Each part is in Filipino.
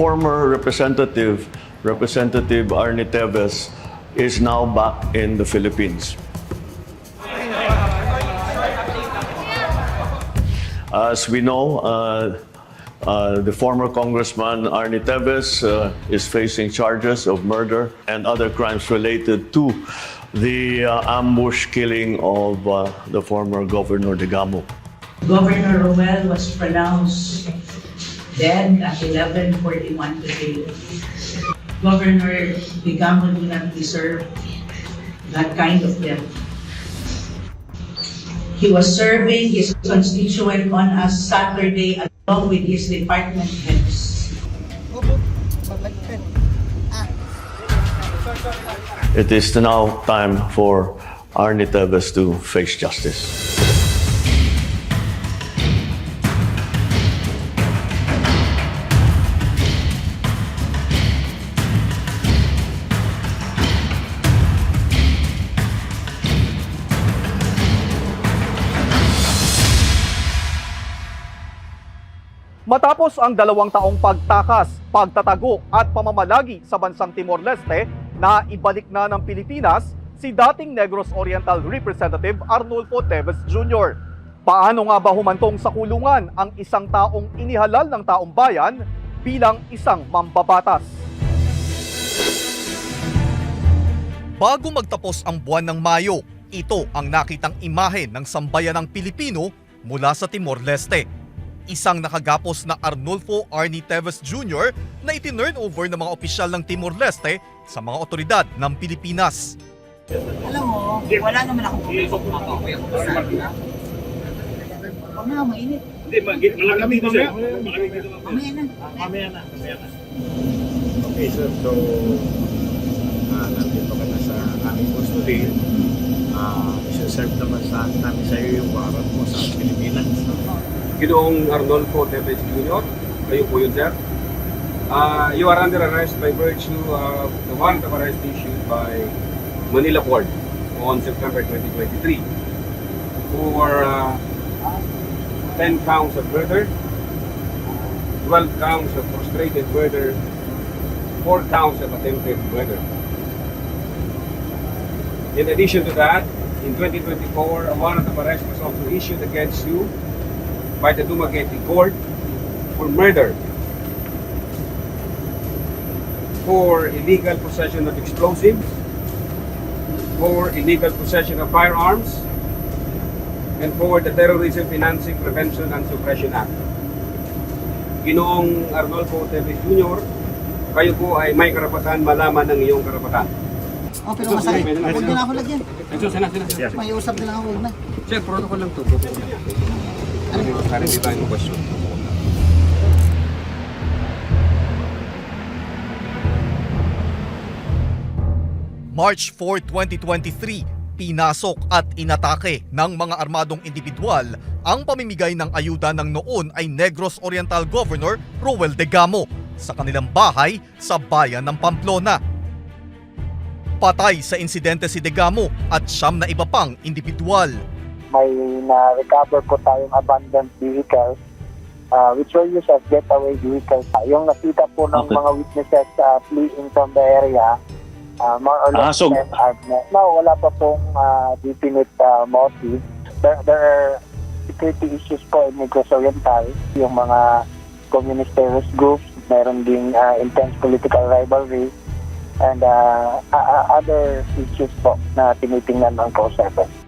former Representative Arnie Teves, is now back in the Philippines. As we know, the former Congressman Arnie Teves is facing charges of murder and other crimes related to the ambush killing of the former Governor Digamo. Governor Roel was pronounced dead at 11:41 today. Governor Digamo do not deserve that kind of death. He was serving his constituent on a Saturday along with his department heads. It is now time for Arnie Teves to face justice. Matapos ang 2 taong pagtakas, pagtatago at pamamalagi sa bansang Timor-Leste, na ibalik na ng Pilipinas si dating Negros Oriental Representative Arnulfo Teves Jr. Paano nga ba humantong sa kulungan ang isang taong inihalal ng taong bayan bilang isang mambabatas? Bago magtapos ang buwan ng Mayo, ito ang nakitang imahe ng sambayanang Pilipino mula sa Timor-Leste. Isang nakagapos na Arnulfo Arnie Teves Jr. na itinurn over ng mga opisyal ng Timor-Leste sa mga otoridad ng Pilipinas. Alam mo, wala naman akong problema kung makakawin ako sa akin. Huwag na, mainit. Hindi, malamig dito sir. Mamaya na. Mamaya na. Okay sir, so nandito ka na sa aming custody. Isa-serve naman namin sa iyo yung warrant mo sa Pilipinas. Ginoong Arnulfo Teves Jr., kayo po yun, sir. You are under arrest by virtue of the warrant of arrest issued by Manila Court on September 2023 for 10 counts of murder, 12 counts of frustrated murder, 4 counts of attempted murder. In addition to that, in 2024, a warrant of arrest was also issued against you by the Dumaguete Court for murder, for illegal possession of explosives, for illegal possession of firearms, and for the Terrorism Financing Prevention and Suppression Act. Ginoong Arnulfo Teves Jr., kayo po ay may karapatan malaman ng iyong karapatan. Oh, pero masakit. Huwag na ako lagyan. Sana. May usap na lang ako, huwag na. Sir, protocol lang to. Ano di ba yung question? March 4, 2023, pinasok at inatake ng mga armadong individual ang pamimigay ng ayuda ng noon ay Negros Oriental Governor Roel Digamo sa kanilang bahay sa bayan ng Pamplona. Patay sa insidente si Digamo at 9 na iba pang individual. May na-recover po tayong abandoned vehicles which were used as getaway vehicles. Yung nakita po ng mga witnesses fleeing from the area, more or less wala pa pong definite motive. There are security issues po in Negros Oriental, yung mga communist terrorist groups, meron ding intense political rivalry, and other issues po na tinitingnan ng COSEPES.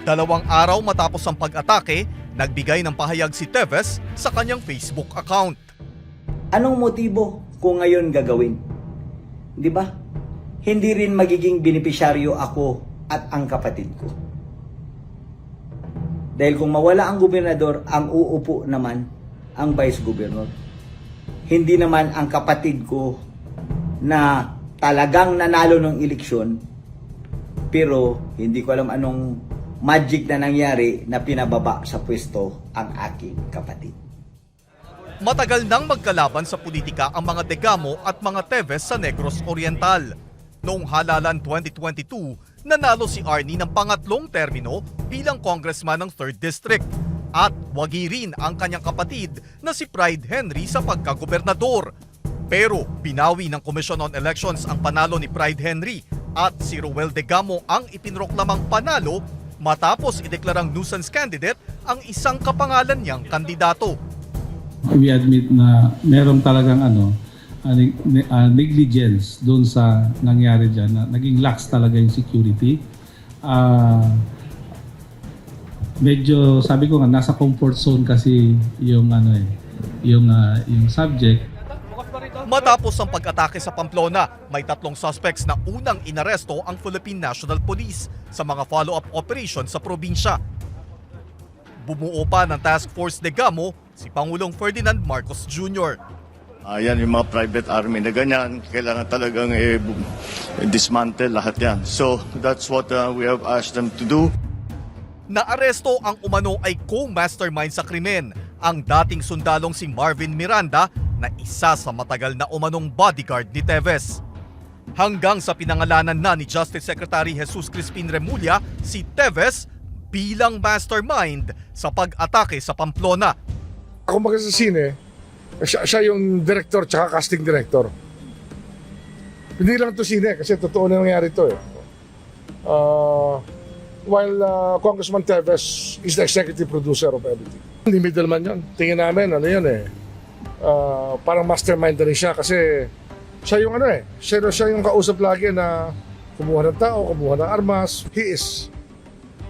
2 araw matapos ang pag-atake, nagbigay ng pahayag si Teves sa kanyang Facebook account. Anong motibo kung ngayon gagawin? Di ba? Hindi rin magiging benepisyaryo ako at ang kapatid ko. Dahil kung mawala ang gobernador, ang uupo naman ang vice governor. Hindi naman ang kapatid ko na talagang nanalo ng eleksyon, pero hindi ko alam anong magic na nangyari na pinababa sa pwesto ang aking kapatid. Matagal nang magkalaban sa politika ang mga Digamo at mga Teves sa Negros Oriental. Noong halalan 2022, nanalo si Arnie ng pangatlong termino bilang congressman ng 3rd District at wagi rin ang kanyang kapatid na si Pride Henry sa pagkagobernador. Pero binawi ng Commission on Elections ang panalo ni Pride Henry at si Roel Degamo ang ipinroklamang panalo matapos ideklarang nuisance candidate ang isang kapangalan niyang kandidato. We admit na meron talagang negligence doon sa nangyari dyan, na naging lax talaga yung security. Medyo sabi ko nga nasa comfort zone kasi yung subject. Matapos ang pag-atake sa Pamplona, may 3 suspects na unang inaresto ang Philippine National Police sa mga follow-up operation sa probinsya. Bumuo pa ng Task Force Degamo si Pangulong Ferdinand Marcos Jr. Yan yung mga private army na ganyan, kailangan talagang dismantle lahat yan. So that's what we have asked them to do. Naaresto ang umano ay co-mastermind sa krimen, ang dating sundalong si Marvin Miranda na isa sa matagal na umanong bodyguard ni Teves. Hanggang sa pinangalanan na ni Justice Secretary Jesus Crispin Remulla si Teves bilang mastermind sa pag-atake sa Pamplona. Ako sa sine, siya yung director tsaka casting director. Hindi lang ito sine kasi totoo na nangyari ito eh. While Congressman Teves is the executive producer of everything. Hindi middleman yun. Tingin namin, parang mastermind na rin siya kasi siya yung siya yung kausap lagi na kumuha ng tao, kumuha ng armas.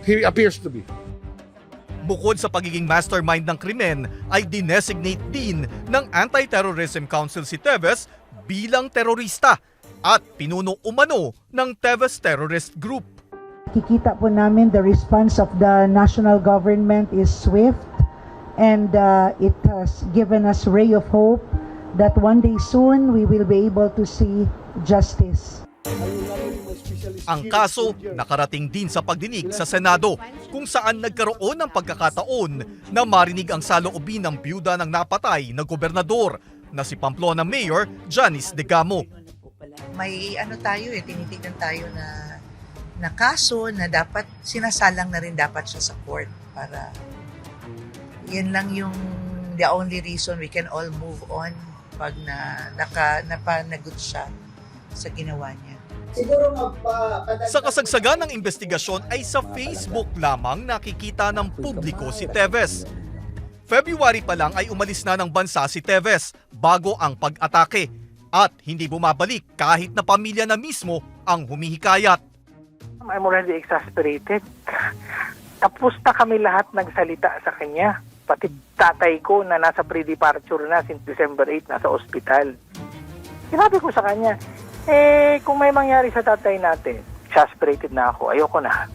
He appears to be. Bukod sa pagiging mastermind ng krimen, ay dinesignate din ng Anti-Terrorism Council si Teves bilang terorista at pinuno umano ng Teves Terrorist Group. Kikita po namin the response of the national government is swift and it has given us ray of hope that one day soon we will be able to see justice. Ang kaso nakarating din sa pagdinig sa Senado kung saan nagkaroon ng pagkakataon na marinig ang saloobin ng byuda ng napatay na gobernador na si Pamplona Mayor Janice Degamo. May tinitignan tayo na kaso na dapat sinasalang na rin dapat siya sa court para yan lang yung the only reason we can all move on pag napanagot siya sa ginawa niya. Sa kasagsagan ng investigasyon ay sa Facebook lamang nakikita ng publiko si Teves. February pa lang ay umalis na ng bansa si Teves bago ang pag-atake at hindi bumabalik kahit na pamilya na mismo ang humihikayat. I'm already exasperated. Tapos na kami lahat nagsalita sa kanya. Pati tatay ko na nasa pre-departure na since December 8, nasa ospital. Sinabi ko sa kanya, kung may mangyari sa tatay natin, exasperated na ako, ayoko na.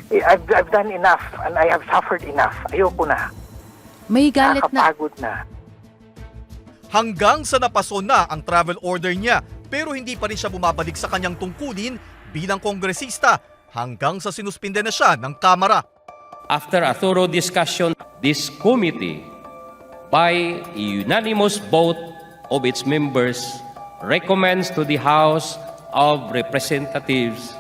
I've done enough and I have suffered enough. Ayoko na. May galit na. Nakakapagod na. Hanggang sa napaso na ang travel order niya pero hindi pa rin siya bumabalik sa kanyang tungkulin bilang kongresista hanggang sa sinuspinde na siya ng Kamara. After a thorough discussion, this committee, by a unanimous vote of its members, recommends to the House of Representatives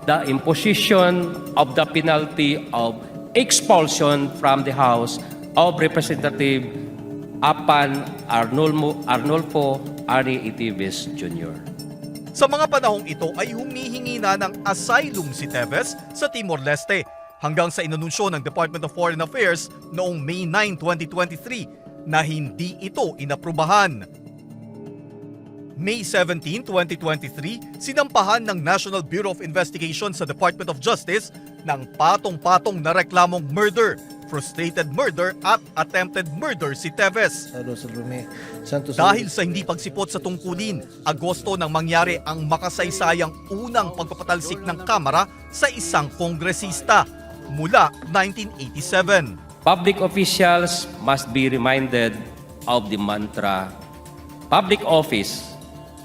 the imposition of the penalty of expulsion from the House of Representatives upon Arnulfo Ari Itives Jr. Sa mga panahong ito ay humihingi na ng asylum si Teves sa Timor-Leste hanggang sa inanunsyo ng Department of Foreign Affairs noong May 9, 2023 na hindi ito inaprubahan. May 17, 2023, sinampahan ng National Bureau of Investigation sa Department of Justice ng patong-patong na reklamong murder, frustrated murder at attempted murder si Teves. Dahil sa hindi pagsipot sa tungkulin, Agosto nang mangyari ang makasaysayang unang pagpapatalsik ng Kamara sa isang kongresista mula 1987. Public officials must be reminded of the mantra, public office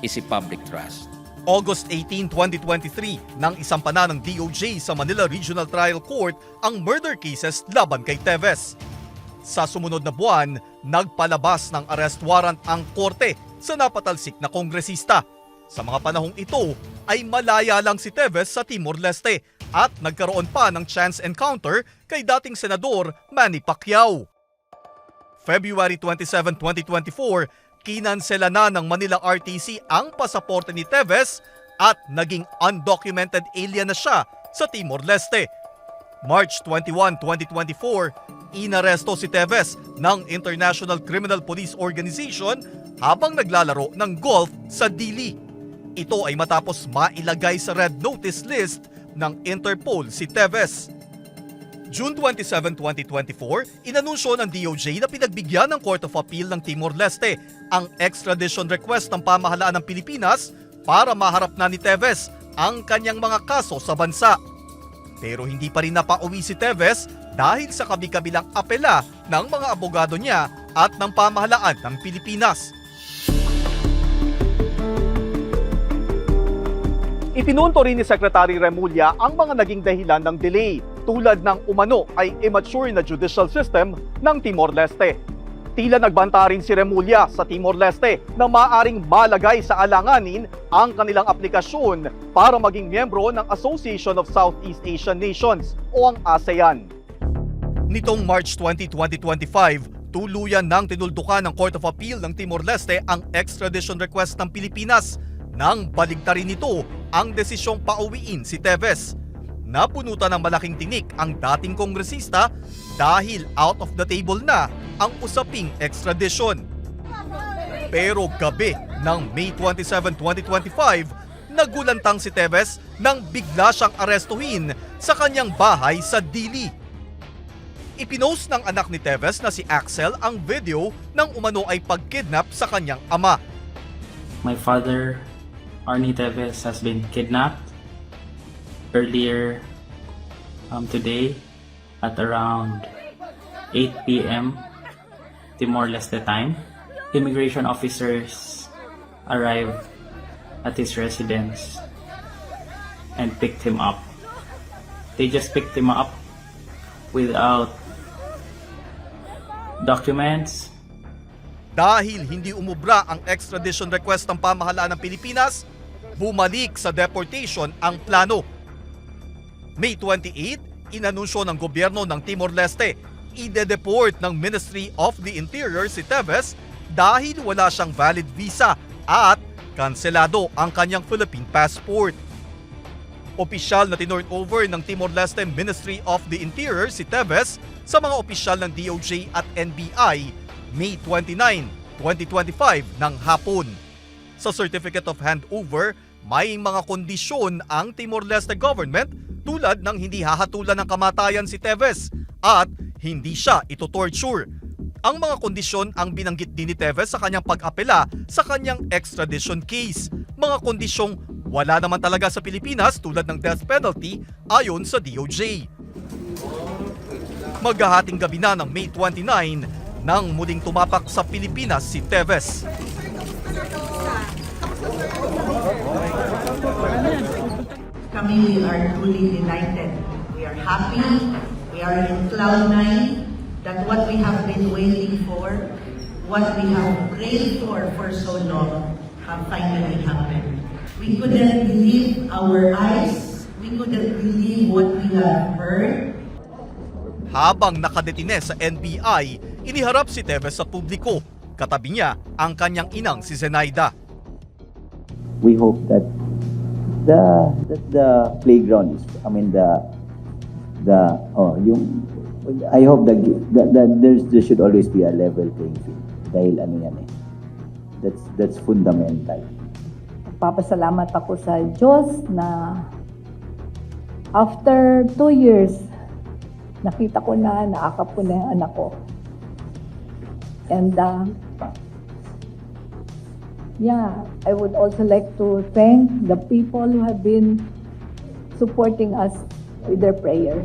is a public trust. August 18, 2023, nang isampa na ng DOJ sa Manila Regional Trial Court ang murder cases laban kay Teves. Sa sumunod na buwan, nagpalabas ng arrest warrant ang korte sa napatalsik na kongresista. Sa mga panahong ito ay malaya lang si Teves sa Timor-Leste at nagkaroon pa ng chance encounter kay dating Senador Manny Pacquiao. February 27, 2024, Kinansela na ng Manila RTC ang pasaporte ni Teves at naging undocumented alien na siya sa Timor-Leste. March 21, 2024, inaresto si Teves ng International Criminal Police Organization habang naglalaro ng golf sa Dili. Ito ay matapos mailagay sa red notice list ng Interpol si Teves. June 27, 2024, inanunsyo ng DOJ na pinagbigyan ng Court of Appeal ng Timor-Leste ang extradition request ng pamahalaan ng Pilipinas para maharap na ni Teves ang kanyang mga kaso sa bansa. Pero hindi pa rin napauwi si Teves dahil sa kabi-kabilang apela ng mga abogado niya at ng pamahalaan ng Pilipinas. Itinunto rin ni Secretary Remulla ang mga naging dahilan ng delay tulad ng umano ay immature na judicial system ng Timor-Leste. Tila nagbanta rin si Remulla sa Timor-Leste na maaring malagay sa alanganin ang kanilang aplikasyon para maging miyembro ng Association of Southeast Asian Nations o ang ASEAN. Nitong March 20, 2025, tuluyan nang tinuldukan ng Court of Appeal ng Timor-Leste ang extradition request ng Pilipinas nang baligtarin nito ang desisyong pauwiin si Teves. Napunutan ng malaking tinik ang dating kongresista dahil out of the table na ang usaping extradition. Pero gabi ng May 27, 2025, nagulantang si Teves nang bigla siyang arestuhin sa kanyang bahay sa Dili. Ipinost ng anak ni Teves na si Axel ang video ng umano ay pagkidnap sa kanyang ama. My father, Arnie Teves, has been kidnapped earlier today at around 8 p.m. Timor-Leste time. Immigration officers arrived at his residence and picked him up. They just picked him up without documents. Dahil hindi umubra ang extradition request ng pamahalaan ng Pilipinas, bumalik sa deportation ang plano. May 28, inanunsyo ng gobyerno ng Timor-Leste, ide-deport ng Ministry of the Interior si Teves dahil wala siyang valid visa at kanselado ang kanyang Philippine passport. Opisyal na tinurn over ng Timor-Leste Ministry of the Interior si Teves sa mga opisyal ng DOJ at NBI May 29, 2025 ng hapon. Sa Certificate of Handover, may mga kondisyon ang Timor-Leste government tulad ng hindi hahatulan ng kamatayan si Teves at hindi siya ito-torture. Ang mga kondisyon ang binanggit din ni Teves sa kanyang pag-apela sa kanyang extradition case. Mga kondisyong wala naman talaga sa Pilipinas tulad ng death penalty ayon sa DOJ. Maghahating gabi na ng May 29 nang muling tumapak sa Pilipinas si Teves. Kami, we are truly delighted. We are happy. We are in cloud nine that what we have been waiting for, what we have prayed for so long, have finally happened. We couldn't believe our eyes. We couldn't believe what we have heard. Habang nakadetine sa NBI, iniharap si Teves sa publiko. Katabi niya ang kanyang inang si Zenaida. We hope that the playground is, I hope that there should always be a level playing field. Dahil that's fundamental. Papasalamat ako sa Diyos na after 2 years, nakita ko na, naakap ko na yung anak ko. And I would also like to thank the people who have been supporting us with their prayers.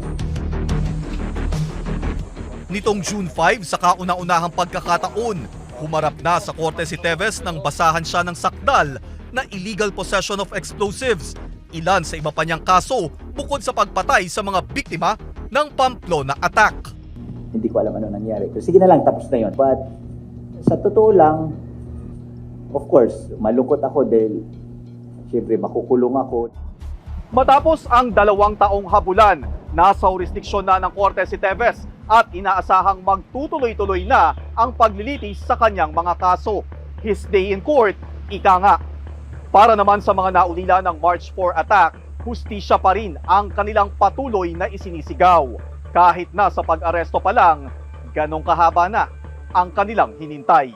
Nitong June 5 sa kauna-unahang pagkakataon, humarap na sa korte si Teves nang basahan siya ng sakdal na illegal possession of explosives. Ilan sa iba pa niyang kaso bukod sa pagpatay sa mga biktima ng Pamplona attack. Hindi ko alam ano nangyari. So, sige na lang, tapos na yun. But sa totoo lang, of course, malungkot ako dahil siyempre makukulong ako. Matapos ang 2 taong habulan, nasa jurisdiksyon na ng korte si Teves at inaasahang magtutuloy-tuloy na ang paglilitis sa kanyang mga kaso. his day in court, ika nga. Para naman sa mga naulila ng March 4 attack, hustisya pa rin ang kanilang patuloy na isinisigaw. Kahit na sa pag-aresto pa lang, ganong kahaba na ang kanilang hinintay.